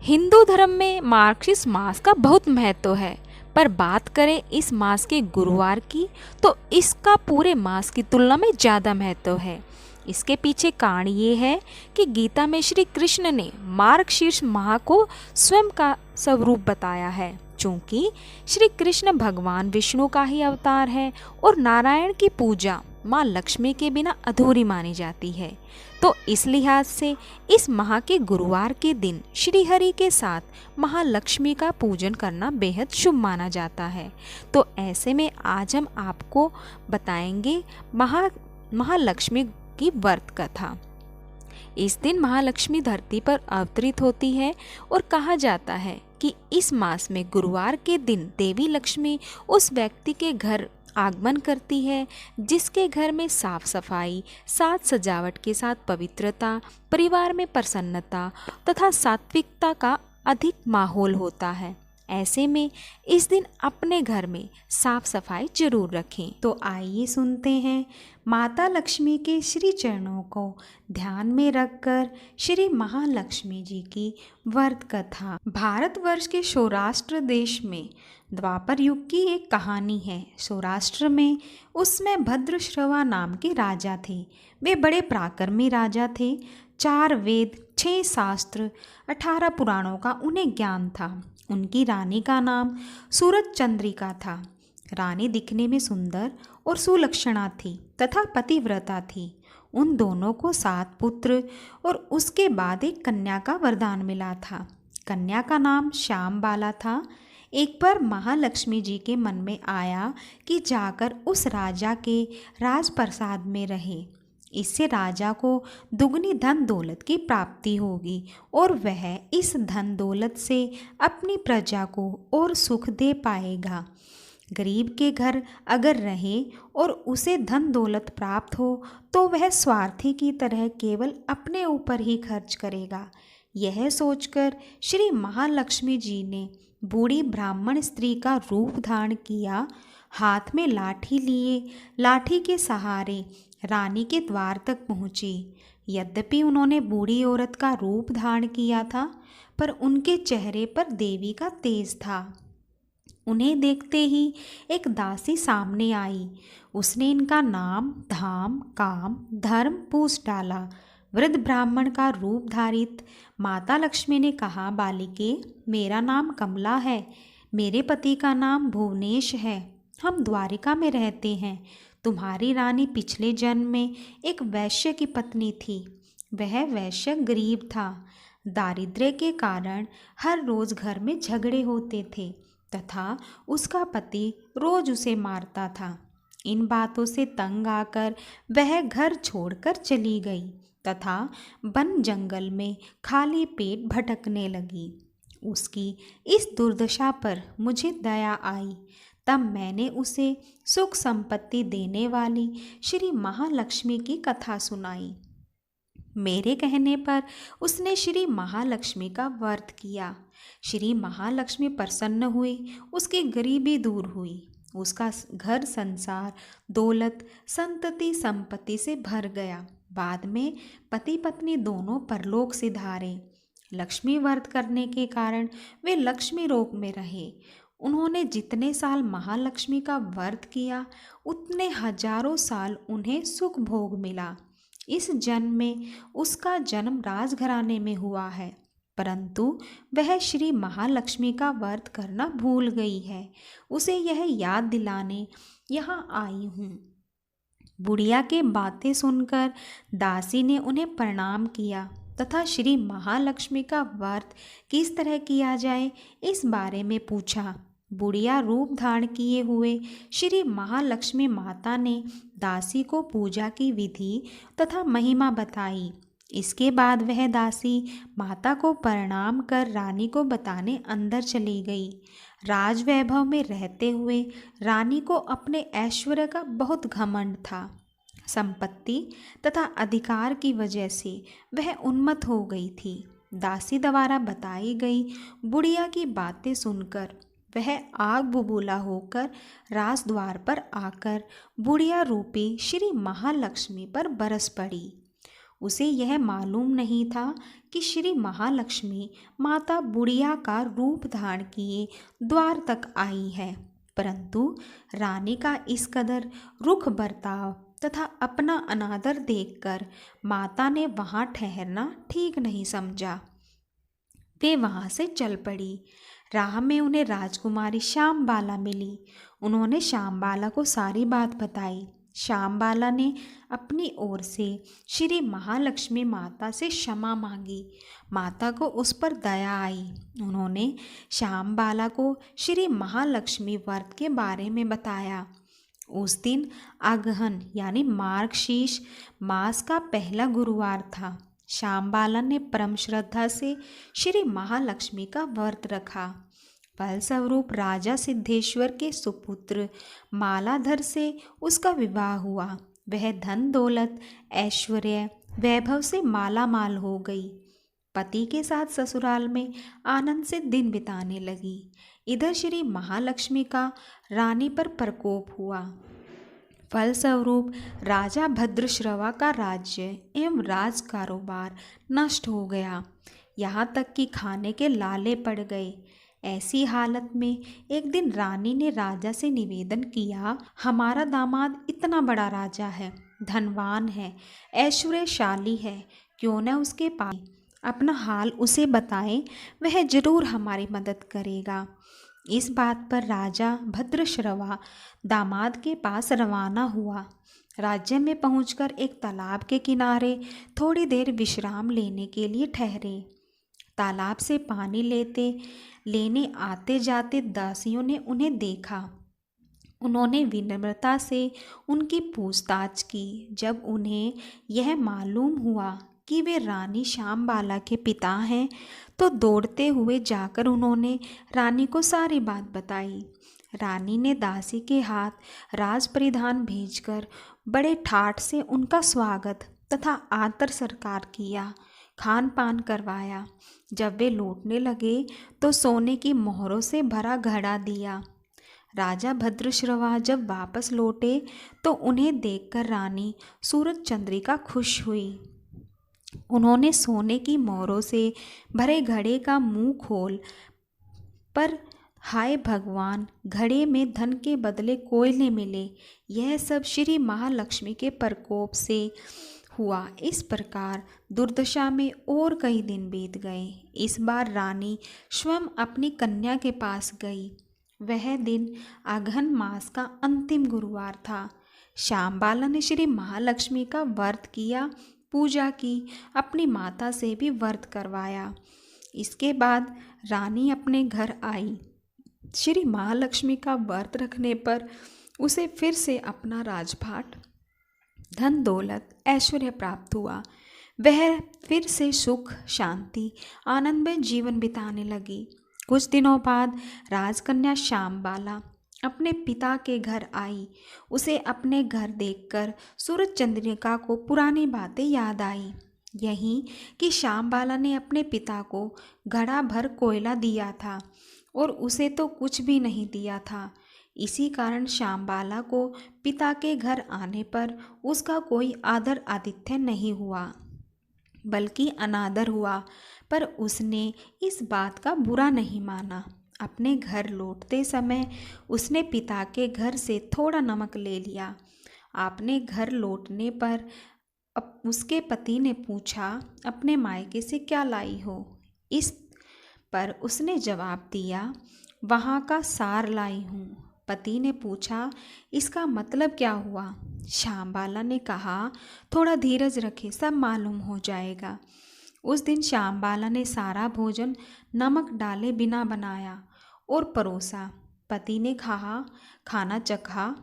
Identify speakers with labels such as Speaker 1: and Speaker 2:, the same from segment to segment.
Speaker 1: हिंदू धर्म में मार्गशीर्ष मास का बहुत महत्व है। पर बात करें इस मास के गुरुवार की, तो इसका पूरे मास की तुलना में ज़्यादा महत्व है। इसके पीछे कारण ये है कि गीता में श्री कृष्ण ने मार्गशीर्ष माह को स्वयं का स्वरूप बताया है। चूँकि श्री कृष्ण भगवान विष्णु का ही अवतार है और नारायण की पूजा माँ लक्ष्मी के बिना अधूरी मानी जाती है, तो इस लिहाज से इस माह के गुरुवार के दिन श्री हरि के साथ महालक्ष्मी का पूजन करना बेहद शुभ माना जाता है। तो ऐसे में आज हम आपको बताएंगे महालक्ष्मी की व्रत कथा। इस दिन महालक्ष्मी धरती पर अवतरित होती है और कहा जाता है कि इस मास में गुरुवार के दिन देवी लक्ष्मी उस व्यक्ति के घर आगमन करती है जिसके घर में साफ सफाई, साज सजावट के साथ पवित्रता, परिवार में प्रसन्नता तथा सात्विकता का अधिक माहौल होता है। ऐसे में इस दिन अपने घर में साफ सफाई जरूर रखें। तो आइए सुनते हैं माता लक्ष्मी के श्री चरणों को ध्यान में रखकर श्री महालक्ष्मी जी की व्रत कथा। भारतवर्ष के सौराष्ट्र देश में द्वापर युग की एक कहानी है। सौराष्ट्र में उसमें भद्रश्रवा नाम के राजा थे। वे बड़े पराक्रमी राजा थे। 4 वेद, 6 शास्त्र, 18 पुराणों का उन्हें ज्ञान था। उनकी रानी का नाम सूरज चंद्रिका था। रानी दिखने में सुंदर और सुलक्षणा थी तथा पतिव्रता थी। उन दोनों को 7 पुत्र और उसके बाद एक कन्या का वरदान मिला था। कन्या का नाम श्यामबाला था। एक बार महालक्ष्मी जी के मन में आया कि जाकर उस राजा के राजप्रसाद में रहे। इससे राजा को दुगनी धन दौलत की प्राप्ति होगी और वह इस धन दौलत से अपनी प्रजा को और सुख दे पाएगा। गरीब के घर अगर रहे और उसे धन दौलत प्राप्त हो तो वह स्वार्थी की तरह केवल अपने ऊपर ही खर्च करेगा। यह सोचकर श्री महालक्ष्मी जी ने बूढ़ी ब्राह्मण स्त्री का रूप धारण किया। हाथ में लाठी लिए लाठी के सहारे रानी के द्वार तक पहुँची। यद्यपि उन्होंने बूढ़ी औरत का रूप धारण किया था, पर उनके चेहरे पर देवी का तेज था। उन्हें देखते ही एक दासी सामने आई। उसने इनका नाम, धाम, काम, धर्म पूछ डाला। वृद्ध ब्राह्मण का रूप धारित माता लक्ष्मी ने कहा, बालिके, मेरा नाम कमला है। मेरे पति का नाम भुवनेश है। हम द्वारिका में रहते हैं। तुम्हारी रानी पिछले जन्म में एक वैश्य की पत्नी थी। वह वैश्य गरीब था। दारिद्र्य के कारण हर रोज घर में झगड़े होते थे तथा उसका पति रोज उसे मारता था। इन बातों से तंग आकर वह घर छोड़कर चली गई तथा वन जंगल में खाली पेट भटकने लगी। उसकी इस दुर्दशा पर मुझे दया आई। तब मैंने उसे सुख संपत्ति देने वाली श्री महालक्ष्मी की कथा सुनाई। मेरे कहने पर उसने श्री महालक्ष्मी का व्रत किया। श्री महालक्ष्मी प्रसन्न हुई। उसकी गरीबी दूर हुई। उसका घर संसार दौलत संतति संपत्ति से भर गया। बाद में पति पत्नी दोनों परलोक सिधारे। लक्ष्मी व्रत करने के कारण वे लक्ष्मी रोग में रहे। उन्होंने जितने साल महालक्ष्मी का व्रत किया उतने हजारों साल उन्हें सुख भोग मिला। इस जन्म में उसका जन्म राजघराने में हुआ है, परंतु वह श्री महालक्ष्मी का व्रत करना भूल गई है। उसे यह याद दिलाने यहाँ आई हूँ। बुढ़िया के बातें सुनकर दासी ने उन्हें प्रणाम किया तथा श्री महालक्ष्मी का व्रत किस तरह किया जाए इस बारे में पूछा। बुढ़िया रूप धारण किए हुए श्री महालक्ष्मी माता ने दासी को पूजा की विधि तथा महिमा बताई। इसके बाद वह दासी माता को प्रणाम कर रानी को बताने अंदर चली गई। राजवैभव में रहते हुए रानी को अपने ऐश्वर्य का बहुत घमंड था। संपत्ति तथा अधिकार की वजह से वह उन्मत्त हो गई थी। दासी द्वारा बताई गई बुढ़िया की बातें सुनकर वह आग बबूला होकर राजद्वार पर आकर बुढ़िया रूपी श्री महालक्ष्मी पर बरस पड़ी। उसे यह मालूम नहीं था कि श्री महालक्ष्मी माता बुढ़िया का रूप धारण किए द्वार तक आई है, परंतु रानी का इस कदर रुख बर्ताव तथा अपना अनादर देखकर माता ने वहाँ ठहरना ठीक नहीं समझा। वे वहाँ से चल पड़ी। राह में उन्हें राजकुमारी श्यामबाला मिली। उन्होंने श्यामबाला को सारी बात बताई। श्यामबाला ने अपनी ओर से श्री महालक्ष्मी माता से क्षमा मांगी। माता को उस पर दया आई। उन्होंने श्यामबाला को श्री महालक्ष्मी व्रत के बारे में बताया। उस दिन अगहन यानी मार्गशीर्ष मास का पहला गुरुवार था। श्यामबाला ने परम श्रद्धा से श्री महालक्ष्मी का व्रत रखा। फलस्वरूप राजा सिद्धेश्वर के सुपुत्र मालाधर से उसका विवाह हुआ। वह धन दौलत ऐश्वर्य वैभव से माला माल हो गई। पति के साथ ससुराल में आनंद से दिन बिताने लगी। इधर श्री महालक्ष्मी का रानी पर प्रकोप हुआ। फलस्वरूप राजा भद्रश्रवा का राज्य एवं राज कारोबार नष्ट हो गया। यहाँ तक कि खाने के लाले पड़ गए। ऐसी हालत में एक दिन रानी ने राजा से निवेदन किया, हमारा दामाद इतना बड़ा राजा है, धनवान है, ऐश्वर्यशाली है, क्यों न उसके पास अपना हाल उसे बताएं, वह जरूर हमारी मदद करेगा। इस बात पर राजा भद्रश्रवा दामाद के पास रवाना हुआ। राज्य में पहुंचकर एक तालाब के किनारे थोड़ी देर विश्राम लेने के लिए ठहरे। तालाब से पानी लेने आते जाते दासियों ने उन्हें देखा। उन्होंने विनम्रता से उनकी पूछताछ की। जब उन्हें यह मालूम हुआ कि वे रानी श्यामबाला के पिता हैं, तो दौड़ते हुए जाकर उन्होंने रानी को सारी बात बताई। रानी ने दासी के हाथ राज परिधान भेजकर बड़े ठाठ से उनका स्वागत तथा आदर सत्कार किया, खान पान करवाया। जब वे लौटने लगे तो सोने की मोहरों से भरा घड़ा दिया। राजा भद्रश्रवा जब वापस लौटे तो उन्हें देखकर रानी सूरज चंद्रिका खुश हुई। उन्होंने सोने की मोहरों से भरे घड़े का मुंह खोल पर हाय भगवान, घड़े में धन के बदले कोयले मिले। यह सब श्री महालक्ष्मी के प्रकोप से हुआ। इस प्रकार दुर्दशा में और कई दिन बीत गए। इस बार रानी स्वयं अपनी कन्या के पास गई। वह दिन अगहन मास का अंतिम गुरुवार था। श्यामबाला ने श्री महालक्ष्मी का व्रत किया, पूजा की, अपनी माता से भी व्रत करवाया। इसके बाद रानी अपने घर आई। श्री महालक्ष्मी का व्रत रखने पर उसे फिर से अपना राजपाट, धन दौलत, ऐश्वर्य प्राप्त हुआ। वह फिर से सुख, शांति, आनंद में जीवन बिताने लगी। कुछ दिनों बाद राजकन्या श्यामबाला अपने पिता के घर आई। उसे अपने घर देखकर सूरज चंद्रिका को पुरानी बातें याद आई। यही कि श्यामबाला ने अपने पिता को घड़ा भर कोयला दिया था और उसे तो कुछ भी नहीं दिया था। इसी कारण श्यामबाला को पिता के घर आने पर उसका कोई आदर आतिथ्य नहीं हुआ, बल्कि अनादर हुआ। पर उसने इस बात का बुरा नहीं माना। अपने घर लौटते समय उसने पिता के घर से थोड़ा नमक ले लिया। अपने घर लौटने पर उसके पति ने पूछा, अपने मायके से क्या लाई हो? इस पर उसने जवाब दिया, वहाँ का सार लाई हूँ। पति ने पूछा, इसका मतलब क्या हुआ? श्यामबाला ने कहा, थोड़ा धीरज रखे, सब मालूम हो जाएगा। उस दिन श्यामबाला ने सारा भोजन नमक डाले बिना बनाया और परोसा। पति ने कहा, खाना चखा,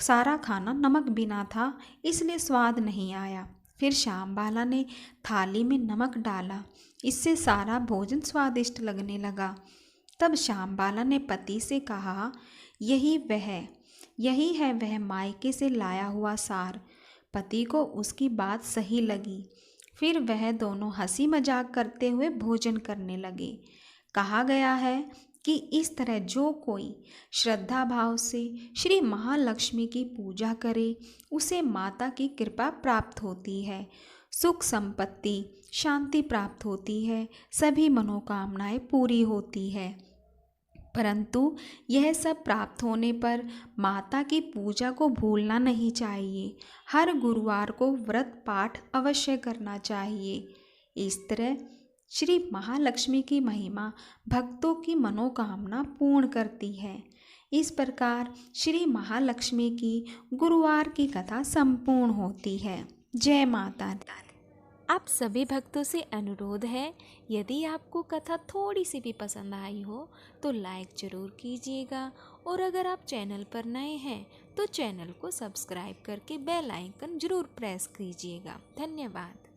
Speaker 1: सारा खाना नमक बिना था, इसलिए स्वाद नहीं आया। फिर श्यामबाला ने थाली में नमक डाला, इससे सारा भोजन स्वादिष्ट लगने लगा। तब श्यामबाला ने पति से कहा, यही है वह मायके से लाया हुआ सार। पति को उसकी बात सही लगी। फिर वह दोनों हंसी मजाक करते हुए भोजन करने लगे। कहा गया है कि इस तरह जो कोई श्रद्धा भाव से श्री महालक्ष्मी की पूजा करे, उसे माता की कृपा प्राप्त होती है। सुख संपत्ति शांति प्राप्त होती है, सभी मनोकामनाएं पूरी होती है। परंतु यह सब प्राप्त होने पर माता की पूजा को भूलना नहीं चाहिए। हर गुरुवार को व्रत पाठ अवश्य करना चाहिए। इस तरह श्री महालक्ष्मी की महिमा भक्तों की मनोकामना पूर्ण करती है। इस प्रकार श्री महालक्ष्मी की गुरुवार की कथा संपूर्ण होती है। जय माता दी। आप सभी भक्तों से अनुरोध है, यदि आपको कथा थोड़ी सी भी पसंद आई हो तो लाइक ज़रूर कीजिएगा, और अगर आप चैनल पर नए हैं तो चैनल को सब्सक्राइब करके बेल आइकन ज़रूर प्रेस कीजिएगा। धन्यवाद।